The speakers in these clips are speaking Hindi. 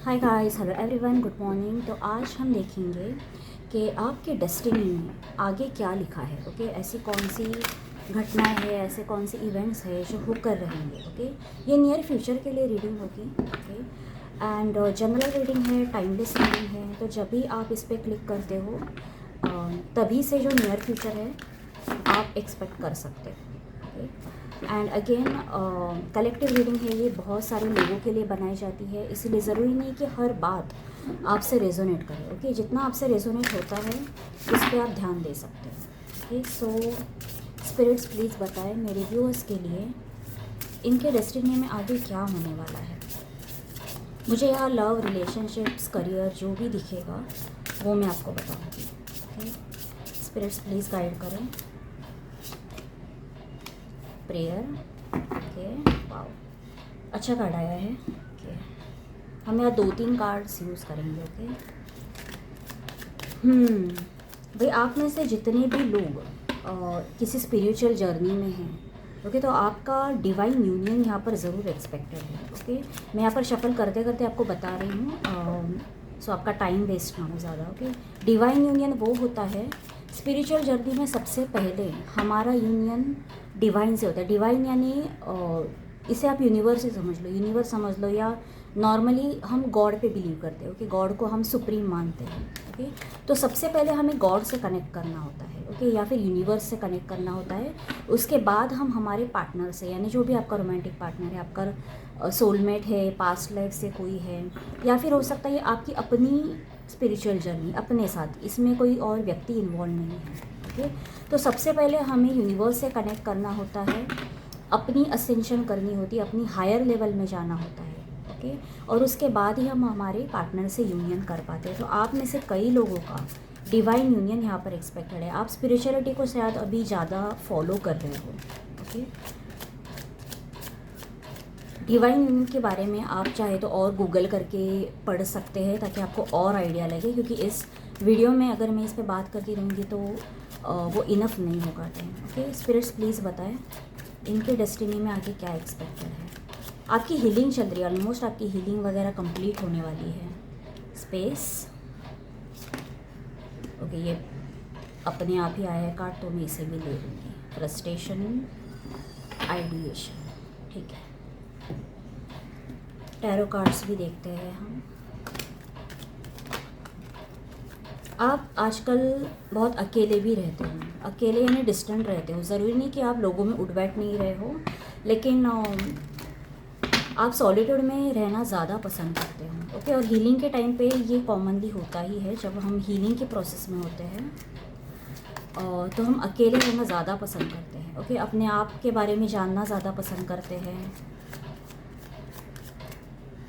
Hi guys, hello everyone, good morning. तो आज हम देखेंगे कि आपके डेस्टिनी में आगे क्या लिखा है। ओके, ऐसी कौन सी घटनाएं हैं, ऐसे कौन से इवेंट्स हैं जो होकर रहेंगे। ओके, ये नियर फ्यूचर के लिए रीडिंग होगी। ओके, एंड जनरल रीडिंग है, टाइमलेस रीडिंग है। तो जब भी आप इस पर क्लिक करते हो तभी से जो नियर फ्यूचर है आप एक्सपेक्ट कर सकते हो। Okay, and again collective reading है, ये बहुत सारे लोगों के लिए बनाई जाती है, इसलिए ज़रूरी नहीं कि हर बात आपसे रेजोनेट करे। ओके, जितना आपसे रेजोनेट होता है उस पर आप ध्यान दे सकते हो। ओके, सो स्पिरिट्स प्लीज़ बताएं मेरे व्यूअर्स के लिए इनके डेस्टिनी में आगे क्या होने वाला है। मुझे यहाँ लव, रिलेशनशिप्स, करियर जो भी दिखेगा वो मैं आपको बताऊँगी। ओके, स्पिरिट्स प्लीज़ गाइड करें। प्रेयर। ओके, वाओ, अच्छा कार्ड आया है। ओके, हम यहाँ 2-3 कार्ड्स यूज़ करेंगे। ओके, भाई आप में से जितने भी लोग किसी स्पिरिचुअल जर्नी में हैं, ओके, तो आपका डिवाइन यूनियन यहाँ पर ज़रूर एक्सपेक्टेड है। ओके, मैं यहाँ पर शफल करते करते आपको बता रही हूँ, सो आपका टाइम वेस्ट ना हो ज़्यादा। ओके, डिवाइन यूनियन वो होता है स्पिरिचुअल जर्नी में सबसे पहले हमारा यूनियन डिवाइन से होता है। डिवाइन यानी इसे आप यूनिवर्स से समझ लो, यूनिवर्स समझ लो, या नॉर्मली हम गॉड पे बिलीव करते हैं। ओके, गॉड को हम सुप्रीम मानते हैं। ओके, तो सबसे पहले हमें गॉड से कनेक्ट करना होता है। ओके, या फिर यूनिवर्स से कनेक्ट करना होता है। उसके बाद हम हमारे पार्टनर से, यानी जो भी आपका रोमांटिक पार्टनर है, आपका सोलमेट है, पास्ट लाइफ से कोई है, या फिर हो सकता है ये आपकी अपनी स्पिरिचुअल जर्नी अपने साथ, इसमें कोई और व्यक्ति इन्वॉल्व नहीं है। ओके, तो सबसे पहले हमें यूनिवर्स से कनेक्ट करना होता है, अपनी असेंशन करनी होती है, अपनी हायर लेवल में जाना होता है। ओके, और उसके बाद ही हम हमारे पार्टनर से यूनियन कर पाते हैं। तो आप में से कई लोगों का डिवाइन यूनियन यहाँ पर एक्सपेक्टेड है। आप स्पिरिचुअलिटी को शायद अभी ज़्यादा फॉलो कर रहे हो। ओके, डिवाइन यूनियन के बारे में आप चाहे तो और गूगल करके पढ़ सकते हैं ताकि आपको और आइडिया लगे, क्योंकि इस वीडियो में अगर मैं इस पर बात करती रहूँगी तो वो इनफ नहीं होगा टाइम। ओके, स्पिरिट्स प्लीज़ बताएं इनके डेस्टिनी में आगे क्या एक्सपेक्टेड है। आपकी हीलिंग चल रही है, ऑलमोस्ट आपकी हीलिंग वगैरह कंप्लीट होने वाली है। स्पेस। ओके, ये अपने आप ही आया है कार्ड, तो मैं इसे भी ले लूँगी। फ्रस्ट्रेशन, आइडिएशन, ठीक है। टैरो कार्ड्स भी देखते हैं हम। आप आजकल बहुत अकेले भी रहते हो, अकेले यानी डिस्टेंट रहते हो। ज़रूरी नहीं कि आप लोगों में उठ बैठ नहीं रहे हो, लेकिन आप सॉलिट्यूड में रहना ज़्यादा पसंद करते हो। ओके, और हीलिंग के टाइम पे ये कॉमनली होता ही है। जब हम हीलिंग के प्रोसेस में होते हैं तो हम अकेले रहना ज़्यादा पसंद करते हैं। ओके, अपने आप के बारे में जानना ज़्यादा पसंद करते हैं।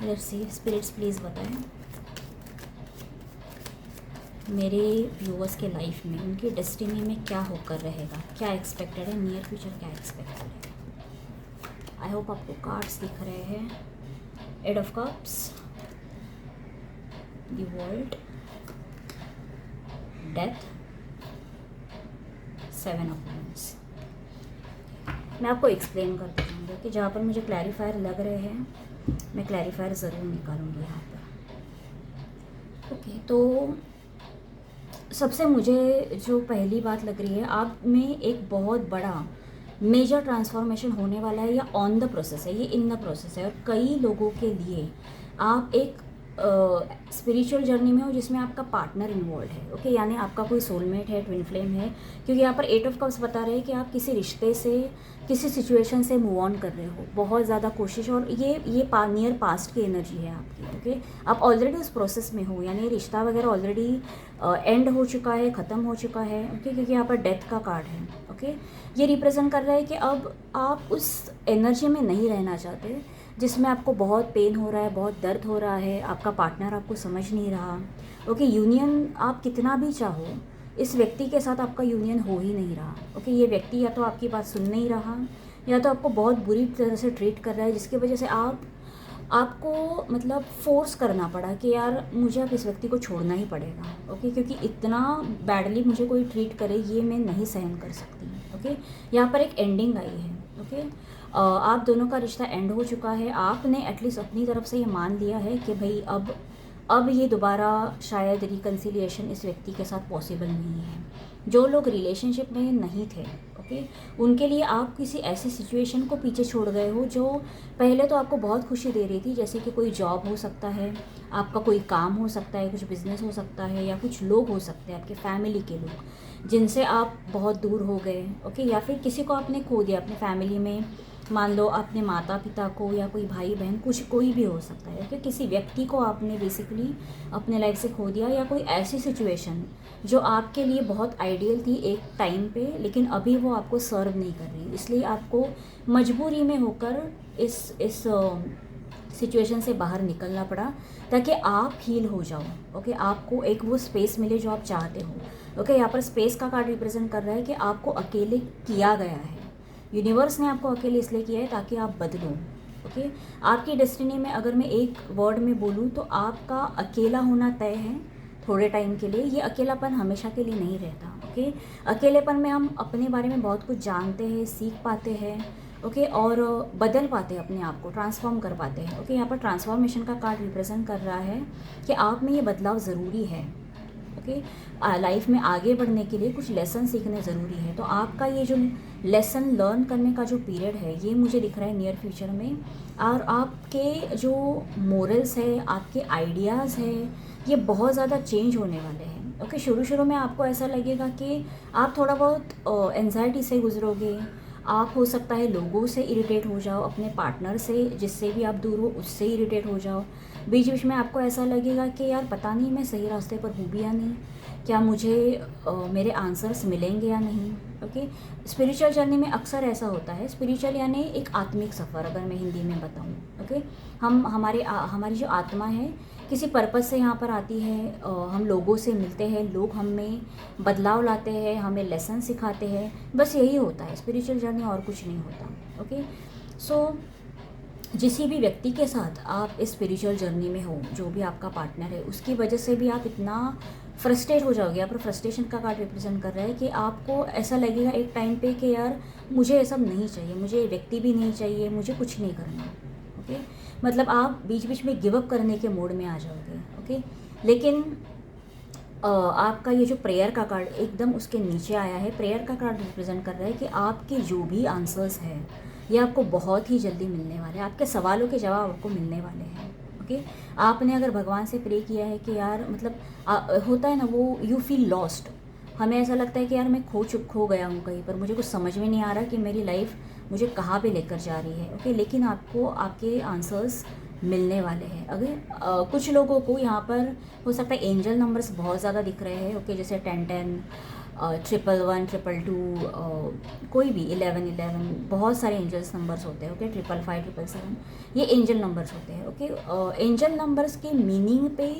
लेट्स सी, स्पिरिट्स प्लीज़ बताएं मेरे व्यूअर्स के लाइफ में उनकी डेस्टिनी में क्या होकर रहेगा, क्या एक्सपेक्टेड है, नियर फ्यूचर क्या एक्सपेक्टेड है। आई होप आपको कार्ड्स दिख रहे हैं। Eight of cups, the world, death, 7 of wands. मैं आपको एक्सप्लेन करते जाऊँगी कि जहाँ पर मुझे क्लैरिफायर लग रहे हैं मैं क्लैरिफायर ज़रूर निकालूंगी यहाँ पर। ओके, तो सबसे मुझे जो पहली बात लग रही है, आप में एक बहुत बड़ा मेजर ट्रांसफॉर्मेशन होने वाला है, या ऑन द प्रोसेस है, ये इन द प्रोसेस है। और कई लोगों के लिए आप एक स्पिरिचुअल जर्नी में हो जिसमें आपका पार्टनर इन्वॉल्व है। ओके, यानी आपका कोई सोलमेट है, ट्विन फ्लेम है, क्योंकि यहाँ पर 8 ऑफ कप्स बता रहे हैं कि आप किसी रिश्ते से, किसी सिचुएशन से मूव ऑन कर रहे हो, बहुत ज़्यादा कोशिश, और ये नियर पास्ट की एनर्जी है आपकी। ओके, आप ऑलरेडी उस प्रोसेस में हो, यानी रिश्ता वगैरह ऑलरेडी एंड हो चुका है, ख़त्म हो चुका है। ओके, क्योंकि यहाँ पर डेथ का कार्ड है। ओके, ये रिप्रेजेंट कर रहा है कि अब आप उस एनर्जी में नहीं रहना चाहते जिसमें आपको बहुत पेन हो रहा है, बहुत दर्द हो रहा है, आपका पार्टनर आपको समझ नहीं रहा। ओके, यूनियन आप कितना भी चाहो, इस व्यक्ति के साथ आपका यूनियन हो ही नहीं रहा। ओके, ये व्यक्ति या तो आपकी बात सुन नहीं रहा, या तो आपको बहुत बुरी तरह से ट्रीट कर रहा है, जिसकी वजह से आपको मतलब फोर्स करना पड़ा कि यार मुझे अब इस व्यक्ति को छोड़ना ही पड़ेगा। ओके, क्योंकि इतना बैडली मुझे कोई ट्रीट करे ये मैं नहीं सहन कर सकती। ओके, यहाँ पर एक एंडिंग आई है। ओके, आप दोनों का रिश्ता एंड हो चुका है। आपने एटलीस्ट अपनी तरफ से ये मान लिया है कि भाई अब ये दोबारा शायद रिकन्सिलिएशन इस व्यक्ति के साथ पॉसिबल नहीं है। जो लोग रिलेशनशिप में नहीं थे, ओके, उनके लिए आप किसी ऐसी सिचुएशन को पीछे छोड़ गए हो जो पहले तो आपको बहुत खुशी दे रही थी, जैसे कि कोई जॉब हो सकता है, आपका कोई काम हो सकता है, कुछ बिजनेस हो सकता है, या कुछ लोग हो सकते हैं आपके फैमिली के लोग जिनसे आप बहुत दूर हो गए, ओके, या फिर किसी को आपने खो दिया अपने फैमिली में, मान लो अपने माता पिता को या कोई भाई बहन, कुछ कोई भी हो सकता है, ओके, किसी व्यक्ति को आपने बेसिकली अपने लाइफ से खो दिया, या कोई ऐसी सिचुएशन जो आपके लिए बहुत आइडियल थी एक टाइम पे, लेकिन अभी वो आपको सर्व नहीं कर रही, इसलिए आपको मजबूरी में होकर इस सिचुएशन से बाहर निकलना पड़ा ताकि आप हील हो जाओ, ओके, आपको एक वो स्पेस मिले जो आप चाहते हो, ओके। यहाँ पर स्पेस का कार्ड रिप्रेजेंट कर रहा है कि आपको अकेले किया गया है, यूनिवर्स ने आपको अकेले इसलिए किया है ताकि आप बदलो, ओके। आपकी डेस्टिनी में अगर मैं एक वर्ड में बोलूँ तो आपका अकेला होना तय है थोड़े टाइम के लिए। ये अकेलापन हमेशा के लिए नहीं रहता, ओके। अकेलेपन में हम अपने बारे में बहुत कुछ जानते हैं, सीख पाते हैं, ओके, और बदल पाते हैं, अपने आप को ट्रांसफॉर्म कर पाते हैं, ओके। यहाँ पर ट्रांसफॉर्मेशन का कार्ड रिप्रेजेंट कर रहा है कि आप में ये बदलाव ज़रूरी है, ओके। लाइफ में आगे बढ़ने के लिए कुछ लेसन सीखने ज़रूरी है। तो आपका ये जो लेसन लर्न करने का जो पीरियड है, ये मुझे दिख रहा है नियर फ्यूचर में, और आपके जो मोरल्स है, आपके आइडियाज़ है, ये बहुत ज़्यादा चेंज होने वाले हैं, ओके। शुरू में आपको ऐसा लगेगा कि आप थोड़ा बहुत एंजाइटी से गुजरोगे, आप हो सकता है लोगों से इरिटेट हो जाओ, अपने पार्टनर से जिससे भी आप दूर हो उससे इरिटेट हो जाओ, बीच बीच में आपको ऐसा लगेगा कि यार पता नहीं मैं सही रास्ते पर हूँ भी या नहीं, क्या मुझे मेरे आंसर्स मिलेंगे या नहीं, ओके। स्पिरिचुअल जर्नी में अक्सर ऐसा होता है, स्पिरिचुअल यानी एक आत्मिक सफ़र, अगर मैं हिंदी में बताऊँ, ओके। हमारी जो आत्मा है किसी पर्पज़ से यहाँ पर आती है, हम लोगों से मिलते हैं, लोग हम में बदलाव लाते हैं, हमें लेसन सिखाते हैं, बस यही होता है स्पिरिचुअल जर्नी, और कुछ नहीं होता, ओके। सो जिस भी व्यक्ति के साथ आप इस स्पिरिचुअल जर्नी में हो, जो भी आपका पार्टनर है, उसकी वजह से भी आप इतना फ्रस्ट्रेट हो जाओगे। यहाँ पर फ्रस्ट्रेशन का कार्ड रिप्रेजेंट कर रहा है कि आपको ऐसा लगेगा एक टाइम पे कि यार मुझे ये सब नहीं चाहिए, मुझे व्यक्ति भी नहीं चाहिए, मुझे कुछ नहीं करना, ओके। मतलब आप बीच बीच में गिव अप करने के मोड में आ जाओगे, ओके। लेकिन आपका ये जो प्रेयर का कार्ड एकदम उसके नीचे आया है, प्रेयर का कार्ड रिप्रेजेंट कर रहा है कि आपके जो भी आंसर्स हैं ये आपको बहुत ही जल्दी मिलने वाले हैं, आपके सवालों के जवाब आपको मिलने वाले हैं, ओके। आपने अगर भगवान से प्रे किया है कि यार मतलब होता है ना वो, यू फील लॉस्ट, हमें ऐसा लगता है कि यार मैं खो गया हूँ कहीं पर, मुझे कुछ समझ में नहीं आ रहा कि मेरी लाइफ मुझे कहाँ पे लेकर जा रही है, ओके। लेकिन आपको आपके आंसर्स मिलने वाले हैं। अगर कुछ लोगों को यहाँ पर हो सकता है एंजल नंबर्स बहुत ज़्यादा दिख रहे हैं, ओके, जैसे 1010, 111, 222, कोई भी 1111, बहुत सारे एंजल्स नंबर्स होते हैं, ओके, 555, 777, ये एंजल नंबर्स होते हैं, ओके। एंजल नंबर्स के मीनिंग पे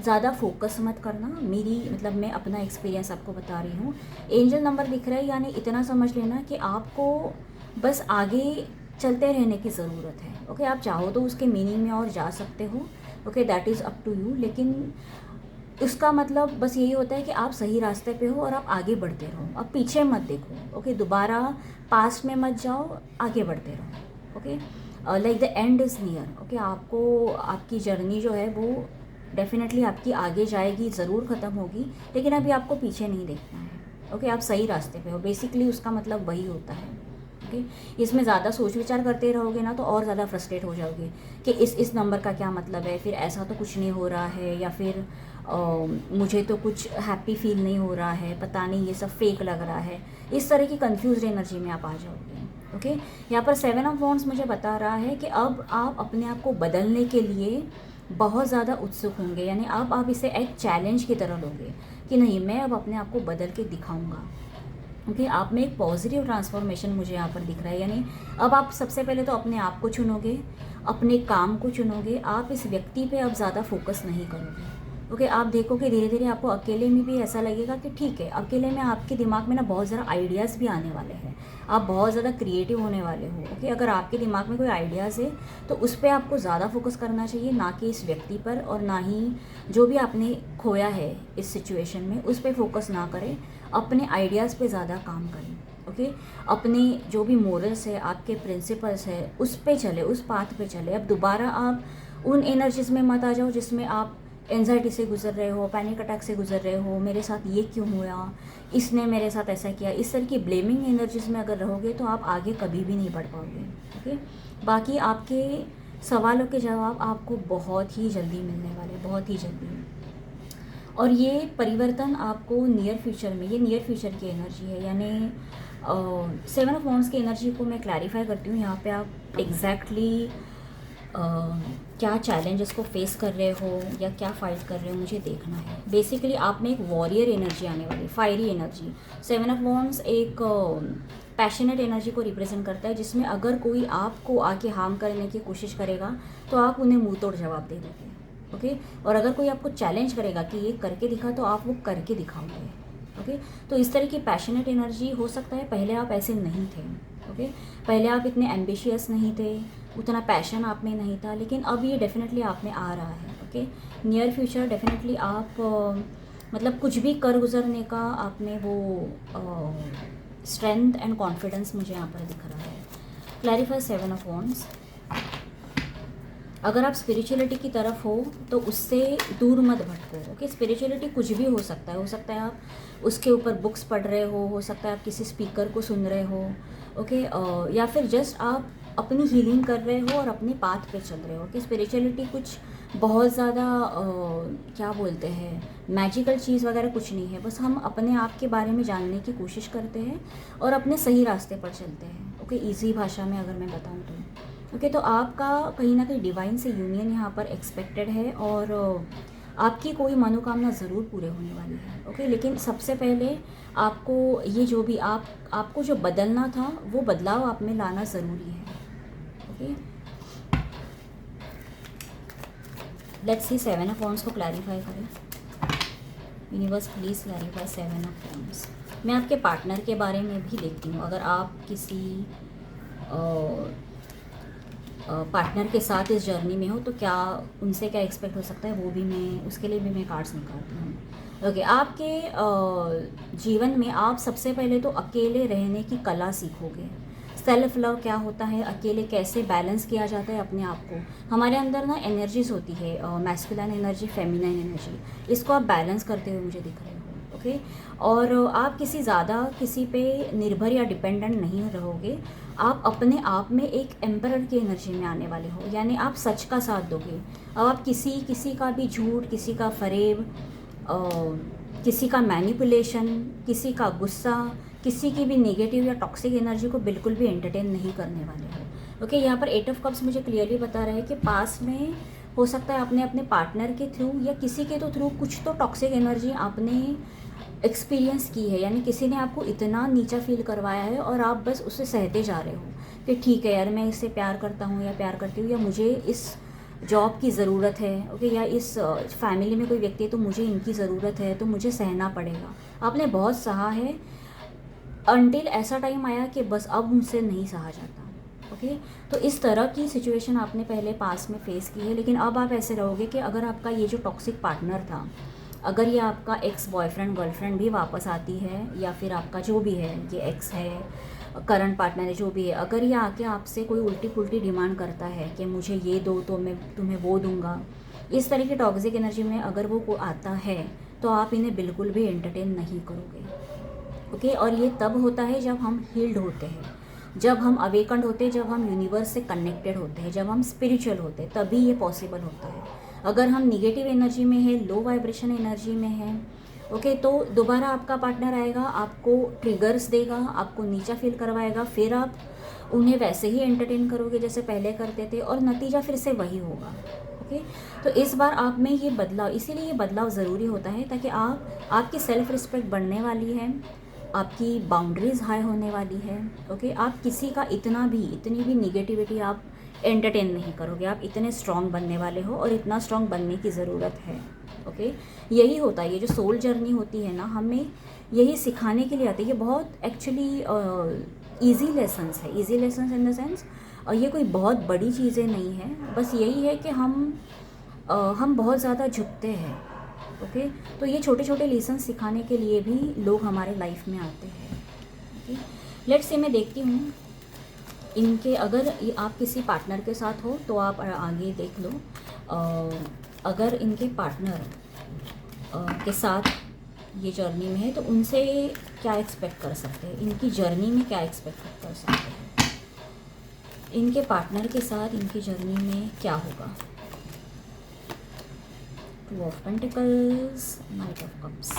ज़्यादा फोकस मत करना, मेरी मतलब मैं अपना एक्सपीरियंस आपको बता रही हूँ। एंजल नंबर दिख रहा है यानी इतना समझ लेना कि आपको बस आगे चलते रहने की ज़रूरत है, ओके। आप चाहो तो उसके मीनिंग में और जा सकते हो, okay, that is up to you, लेकिन उसका मतलब बस यही होता है कि आप सही रास्ते पे हो और आप आगे बढ़ते रहो, अब पीछे मत देखो, ओके, दोबारा पास्ट में मत जाओ, आगे बढ़ते रहो, okay. Like the end is near, okay. आपको आपकी जर्नी जो है वो डेफिनेटली आपकी आगे जाएगी, ज़रूर ख़त्म होगी, लेकिन अभी आपको पीछे नहीं देखना है, ओके। आप सही रास्ते पे हो, बेसिकली उसका मतलब वही होता है, ओके। इसमें ज़्यादा सोच विचार करते रहोगे ना तो और ज़्यादा फ्रस्ट्रेट हो जाओगे कि इस नंबर का क्या मतलब है, फिर ऐसा तो कुछ नहीं हो रहा है, या फिर मुझे तो कुछ हैप्पी फील नहीं हो रहा है, पता नहीं ये सब फेक लग रहा है, इस तरह की कंफ्यूज एनर्जी में आप आ जाओगे, ओके। यहाँ पर 7 ऑफ वॉन्ड्स मुझे बता रहा है कि अब आप अपने आप को बदलने के लिए बहुत ज़्यादा उत्सुक होंगे, यानी अब आप इसे एक चैलेंज की तरह लोगे कि नहीं, मैं अब अपने आप को बदल के दिखाऊंगा, ओके। आप में एक पॉजिटिव ट्रांसफॉर्मेशन मुझे यहाँ पर दिख रहा है, यानी अब आप सबसे पहले तो अपने आप को चुनोगे, अपने काम को चुनोगे, आप इस व्यक्ति पे अब ज़्यादा फोकस नहीं करोगे, ओके। आप देखोगे धीरे धीरे आपको अकेले में भी ऐसा लगेगा कि ठीक है, अकेले में आपके दिमाग में ना बहुत ज़्यादा आइडियाज़ भी आने वाले हैं, आप बहुत ज़्यादा क्रिएटिव होने वाले हो, ओके। अगर आपके दिमाग में कोई आइडियाज़ है तो उस पर आपको ज़्यादा फोकस करना चाहिए, ना कि इस व्यक्ति पर, और ना ही जो भी आपने खोया है इस सिचुएशन में उस पर फोकस ना करें, अपने आइडियाज़ पे ज़्यादा काम करें, ओके। अपने जो भी मोरल्स है, आपके प्रिंसिपल्स है, उस पे चले, उस पाथ पे चले। अब दोबारा आप उन एनर्जीज में मत आ जाओ जिसमें आप एंजाइटी से गुजर रहे हो, पैनिक अटैक से गुजर रहे हो, मेरे साथ ये क्यों हुआ, इसने मेरे साथ ऐसा किया, इस तरह की ब्लेमिंग एनर्जीज में अगर रहोगे तो आप आगे कभी भी नहीं बढ़ पाओगे। ओके। बाकी आपके सवालों के जवाब आपको बहुत ही जल्दी मिलने वाले, बहुत ही जल्दी। और ये परिवर्तन आपको नियर फ्यूचर में, ये नियर फ्यूचर की एनर्जी है, यानी 7 ऑफ वांड्स की एनर्जी को मैं क्लैरिफाई करती हूँ। यहाँ पे आप एग्जैक्टली क्या चैलेंजेस को फेस कर रहे हो या क्या फाइट कर रहे हो, मुझे देखना है। बेसिकली आप में एक वॉरियर एनर्जी आने वाली, फायरी एनर्जी। 7 ऑफ वांड्स एक पैशनेट एनर्जी को रिप्रेजेंट करता है, जिसमें अगर कोई आपको आके हार्म करने की कोशिश करेगा तो आप उन्हें मुंह तोड़ जवाब दे दोगे। ओके। और अगर कोई आपको चैलेंज करेगा कि ये करके दिखा, तो आप वो करके दिखाओगे। ओके। तो इस तरह की पैशनेट एनर्जी हो सकता है पहले आप ऐसे नहीं थे। ओके। पहले आप इतने एम्बिशियस नहीं थे, उतना पैशन आप में नहीं था, लेकिन अब ये डेफिनेटली आप में आ रहा है। ओके। नियर फ्यूचर डेफिनेटली आप मतलब कुछ भी कर गुजरने का आप में वो स्ट्रेंथ एंड कॉन्फिडेंस मुझे यहाँ पर दिख रहा है। Clarify 7 of wands. अगर आप स्पिरिचुअलिटी की तरफ हो तो उससे दूर मत भटको। ओके। स्पिरिचुअलिटी कुछ भी हो सकता है, आप उसके ऊपर बुक्स पढ़ रहे हो सकता है आप किसी स्पीकर को सुन रहे हो। ओके। या फिर जस्ट आप अपनी हीलिंग कर रहे हो और अपने पाथ पे चल रहे हो। कि स्पिरिचुअलिटी कुछ बहुत ज़्यादा क्या बोलते हैं, मैजिकल चीज़ वगैरह कुछ नहीं है। बस हम अपने आप के बारे में जानने की कोशिश करते हैं और अपने सही रास्ते पर चलते हैं। ओके। ईजी भाषा में अगर मैं बताऊँ तो ओके। तो आपका कहीं ना कहीं डिवाइन से यूनियन यहाँ पर एक्सपेक्टेड है और आपकी कोई मनोकामना ज़रूर पूरे होने वाली है। ओके। लेकिन सबसे पहले आपको ये जो भी आपको जो बदलना था वो बदलाव आप में लाना ज़रूरी है। Okay. Let's see 7 of wands को क्लैरिफाई करें। Universe please clarify 7 of wands. मैं आपके पार्टनर के बारे में भी देखती हूँ। अगर आप किसी पार्टनर के साथ इस जर्नी में हो तो क्या उनसे क्या एक्सपेक्ट हो सकता है, वो भी मैं उसके लिए भी मैं कार्ड्स निकालती हूँ। ओके। आपके जीवन में आप सबसे पहले तो अकेले रहने की कला सीखोगे। सेल्फ लव क्या होता है, अकेले कैसे बैलेंस किया जाता है अपने आप को। हमारे अंदर ना एनर्जीज होती है, मैस्कुलिन एनर्जी, फेमिनाइन एनर्जी, इसको आप बैलेंस करते हुए मुझे दिख रहे हो। ओके। और आप किसी पे निर्भर या डिपेंडेंट नहीं रहोगे। आप अपने आप में एक एम्परर की एनर्जी में आने वाले हो, यानी आप सच का साथ दोगे। अब आप किसी का भी झूठ, किसी का फरेब, किसी का मैनिपुलेशन, किसी का गुस्सा, किसी की भी नेगेटिव या टॉक्सिक एनर्जी को बिल्कुल भी एंटरटेन नहीं करने वाले हो। ओके। यहाँ पर 8 ऑफ कप्स मुझे क्लियरली बता रहा है कि पास में हो सकता है आपने अपने पार्टनर के थ्रू या किसी के तो थ्रू कुछ तो टॉक्सिक एनर्जी आपने एक्सपीरियंस की है, यानी किसी ने आपको इतना नीचा फील करवाया है और आप बस उसे सहते जा रहे हो कि ठीक है यार, मैं इससे प्यार करता हूँ या प्यार करती हूँ, या मुझे इस जॉब की ज़रूरत है। ओके। या इस फैमिली में कोई व्यक्ति है तो मुझे इनकी ज़रूरत है, तो मुझे सहना पड़ेगा। आपने बहुत सहा है अनटिल ऐसा टाइम आया कि बस अब मुझसे नहीं सहा जाता। ओके। तो इस तरह की सिचुएशन आपने पहले पास में फेस की है, लेकिन अब आप ऐसे रहोगे कि अगर आपका ये जो टॉक्सिक पार्टनर था, अगर ये आपका एक्स बॉयफ्रेंड गर्लफ्रेंड भी वापस आती है, या फिर आपका जो भी है, ये एक्स है, करंट पार्टनर है, जो भी है, अगर ये आके आपसे कोई उल्टी पुल्टी डिमांड करता है कि मुझे ये दो तो मैं तुम्हें वो दूंगा, इस तरह की टॉक्सिक एनर्जी में अगर वो को आता है तो आप इन्हें बिल्कुल भी एंटरटेन नहीं करोगे। ओके। और ये तब होता है जब हम हील्ड होते हैं, जब हम अवेकंड होते हैं, जब हम यूनिवर्स से कनेक्टेड होते हैं, जब हम स्पिरिचुअल होते हैं, तभी ये पॉसिबल होता है। अगर हम निगेटिव एनर्जी में है, लो वाइब्रेशन एनर्जी में है, ओके, तो दोबारा आपका पार्टनर आएगा, आपको ट्रिगर्स देगा, आपको नीचा फील करवाएगा, फिर आप उन्हें वैसे ही एंटरटेन करोगे जैसे पहले करते थे, और नतीजा फिर से वही होगा। ओके। तो इस बार आप में ये बदलाव, इसीलिए ये बदलाव ज़रूरी होता है ताकि आपकी सेल्फ रिस्पेक्ट बढ़ने वाली है, आपकी बाउंड्रीज हाई होने वाली है। ओके। आप किसी का इतनी भी निगेटिविटी आप एंटरटेन नहीं करोगे। आप इतने स्ट्रॉन्ग बनने वाले हो और इतना स्ट्रॉन्ग बनने की ज़रूरत है। ओके। यही होता है, ये जो सोल जर्नी होती है ना, हमें यही सिखाने के लिए आती है। ये बहुत एक्चुअली ईजी लेसन्स है, easy lessons in the sense, और ये कोई बहुत बड़ी चीज़ें नहीं है। बस यही है कि हम बहुत ज़्यादा झुकते हैं। ओके। तो ये छोटे छोटे लेसन सिखाने के लिए भी लोग हमारे लाइफ में आते हैं। ओके। लेट्स से मैं देखती हूँ इनके, अगर आप किसी पार्टनर के साथ हो तो आप आगे देख लो। अगर इनके पार्टनर के साथ ये जर्नी में है तो उनसे क्या एक्सपेक्ट कर सकते हैं, इनकी जर्नी में क्या एक्सपेक्ट कर सकते हैं, इनके पार्टनर के साथ इनकी जर्नी में क्या होगा। 2 of pentacles, night of cups.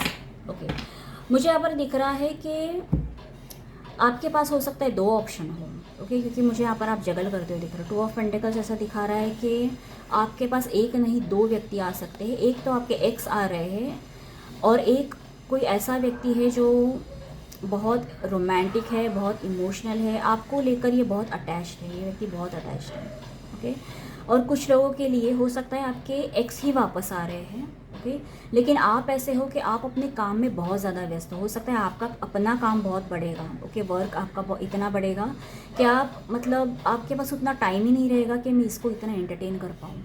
Okay, मुझे यहाँ पर दिख रहा है कि आपके पास हो सकता है 2 ऑप्शन हो। ओके, क्योंकि मुझे यहाँ पर आप जगल करते हुए दिख रहे हो। 2 ऑफ पेंटिकल्स ऐसा दिखा रहा है कि आपके पास एक नहीं 2 व्यक्ति आ सकते हैं। एक तो आपके एक्स आ रहे हैं और एक कोई ऐसा व्यक्ति है जो बहुत रोमांटिक है, बहुत इमोशनल है, आपको लेकर ये बहुत अटैच्ड है, ये व्यक्ति बहुत अटैच्ड है। ओके, और कुछ लोगों के लिए हो सकता है आपके एक्स ही वापस आ रहे हैं। ओके, लेकिन आप ऐसे हो कि आप अपने काम में बहुत ज़्यादा व्यस्त हो सकता है आपका अपना काम बहुत बढ़ेगा। ओके, वर्क आपका इतना बढ़ेगा कि आप मतलब आपके पास उतना टाइम ही नहीं रहेगा कि मैं इसको इतना एंटरटेन कर पाऊँ।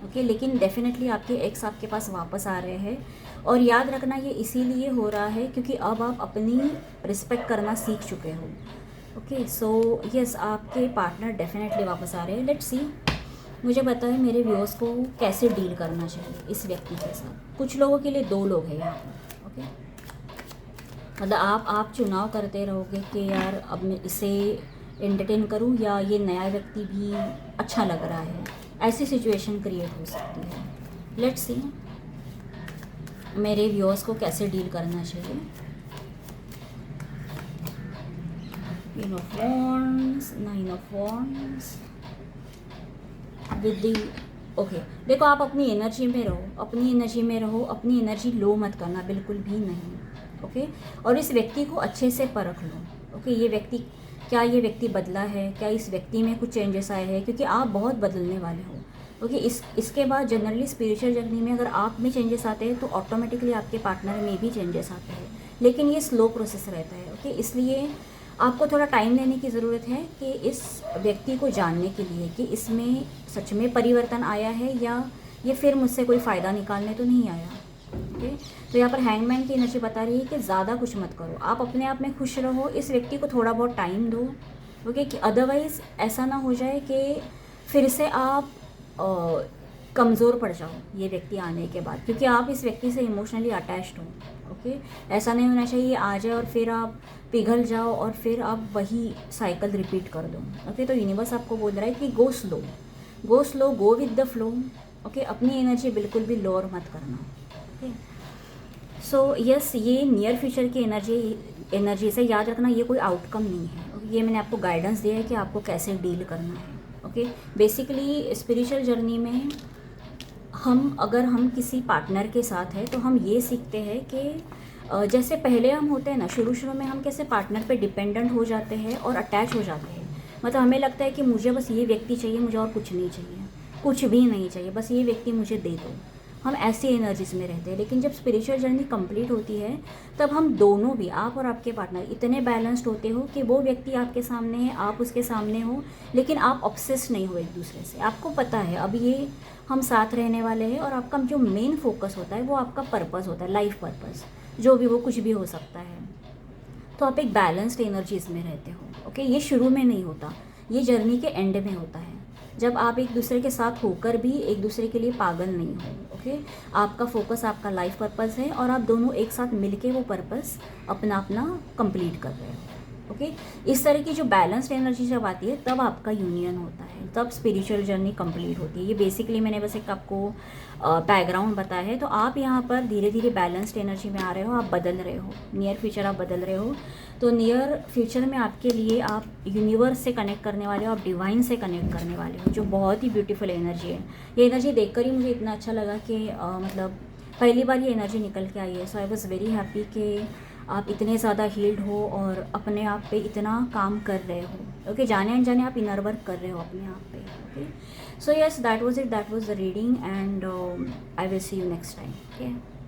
ओके, लेकिन डेफिनेटली आपके एक्स आपके पास वापस आ रहे हैं। और याद रखना ये इसीलिए हो रहा है क्योंकि अब आप अपनी रिस्पेक्ट करना सीख चुके हो। ओके, सो यस, आपके पार्टनर डेफिनेटली वापस आ रहे हैं। लेट्स सी, मुझे बताएं मेरे व्यूअर्स को कैसे डील करना चाहिए इस व्यक्ति के साथ। कुछ लोगों के लिए 2 लोग हैं यहाँ पर। ओके, मतलब आप चुनाव करते रहोगे कि यार अब मैं इसे एंटरटेन करूँ या ये नया व्यक्ति भी अच्छा लग रहा है। ऐसी सिचुएशन क्रिएट हो सकती है। लेट्स सी मेरे व्यूअर्स को कैसे डील करना चाहिए। Queen of Wands, 9 of Wands with the. Okay, देखो आप अपनी एनर्जी में रहो, अपनी एनर्जी में रहो, अपनी एनर्जी लो मत करना बिल्कुल भी नहीं। ओके, और इस व्यक्ति को अच्छे से परख लो। ओके, ये व्यक्ति, क्या ये व्यक्ति बदला है, क्या इस व्यक्ति में कुछ चेंजेस आए हैं, क्योंकि आप बहुत बदलने वाले हो। ओके, इसके बाद जनरली स्पिरिचुअल जर्नी में अगर आप में चेंजेस आते हैं तो ऑटोमेटिकली आपके पार्टनर में भी चेंजेस आते हैं, लेकिन ये स्लो प्रोसेस रहता है। ओके, इसलिए आपको थोड़ा टाइम लेने की ज़रूरत है कि इस व्यक्ति को जानने के लिए कि इसमें सच में परिवर्तन आया है या ये फिर मुझसे कोई फ़ायदा निकालने तो नहीं आया। ओके, तो यहाँ पर हैंगमैन की एनर्जी बता रही है कि ज़्यादा कुछ मत करो, आप अपने आप में खुश रहो, इस व्यक्ति को थोड़ा बहुत टाइम दो। ओके, कि अदरवाइज़ ऐसा ना हो जाए कि फिर से आप कमज़ोर पड़ जाओ ये व्यक्ति आने के बाद, क्योंकि आप इस व्यक्ति से इमोशनली अटैच्ड हो। ओके, ऐसा नहीं होना चाहिए आ जाए और फिर आप पिघल जाओ और फिर आप वही साइकिल रिपीट कर दो। ओके, तो यूनिवर्स आपको बोल रहा है कि go slow, go slow, go with the flow. Okay, अपनी एनर्जी बिल्कुल भी लोअर मत करना। ओके, सो यस, ये नियर फ्यूचर की एनर्जी से याद रखना, ये कोई आउटकम नहीं है। ये मैंने आपको गाइडेंस दिया है कि आपको कैसे डील करना है। ओके, बेसिकली स्पिरिचुअल जर्नी में अगर हम किसी पार्टनर के साथ है तो हम ये सीखते हैं कि जैसे पहले हम होते हैं ना, शुरू में हम कैसे पार्टनर पे डिपेंडेंट हो जाते हैं और अटैच हो जाते हैं। मतलब हमें लगता है कि मुझे बस ये व्यक्ति चाहिए, मुझे और कुछ नहीं चाहिए, कुछ भी नहीं चाहिए, बस ये व्यक्ति मुझे दे दो। हम ऐसी एनर्जीज में रहते हैं। लेकिन जब स्पिरिचुअल जर्नी कंप्लीट होती है तब हम दोनों भी, आप और आपके पार्टनर, इतने बैलेंस्ड होते हो कि वो व्यक्ति आपके सामने है, आप उसके सामने हो, लेकिन आप ऑब्सेस नहीं हो एक दूसरे से। आपको पता है अब ये हम साथ रहने वाले हैं और आपका जो मेन फोकस होता है वो आपका पर्पस होता है, लाइफ पर्पस, जो भी, वो कुछ भी हो सकता है। तो आप एक बैलेंस्ड एनर्जीज में रहते हो। ओके, ये शुरू में नहीं होता, ये जर्नी के एंड में होता है, जब आप एक दूसरे के साथ होकर भी एक दूसरे के लिए पागल नहीं हो। ओके, आपका फोकस आपका लाइफ पर्पस है और आप दोनों एक साथ मिलके वो पर्पस अपना अपना कंप्लीट कर रहे हो। ओके, इस तरह की जो बैलेंस्ड एनर्जी जब आती है तब आपका यूनियन होता है, तब स्पिरिचुअल जर्नी कंप्लीट होती है। ये बेसिकली मैंने बस एक आपको बैकग्राउंड बताया है। तो आप यहाँ पर धीरे धीरे बैलेंस्ड एनर्जी में आ रहे हो, आप बदल रहे हो, नियर फ्यूचर आप बदल रहे हो। तो नियर फ्यूचर में आपके लिए आप यूनिवर्स से कनेक्ट करने वाले हो, आप डिवाइन से कनेक्ट करने वाले हो, जो बहुत ही ब्यूटीफुल एनर्जी है। ये एनर्जी देखकर ही मुझे इतना अच्छा लगा कि मतलब पहली बार ये एनर्जी निकल के आई है। सो आई वॉज़ वेरी हैप्पी कि आप इतने ज़्यादा हील्ड हो और अपने आप पे इतना काम कर रहे हो। ओके, जाने अनजाने आप इनर वर्क कर रहे हो अपने आप पे। Okay, so yes, that was it, that was the reading and I will see you next time. Okay.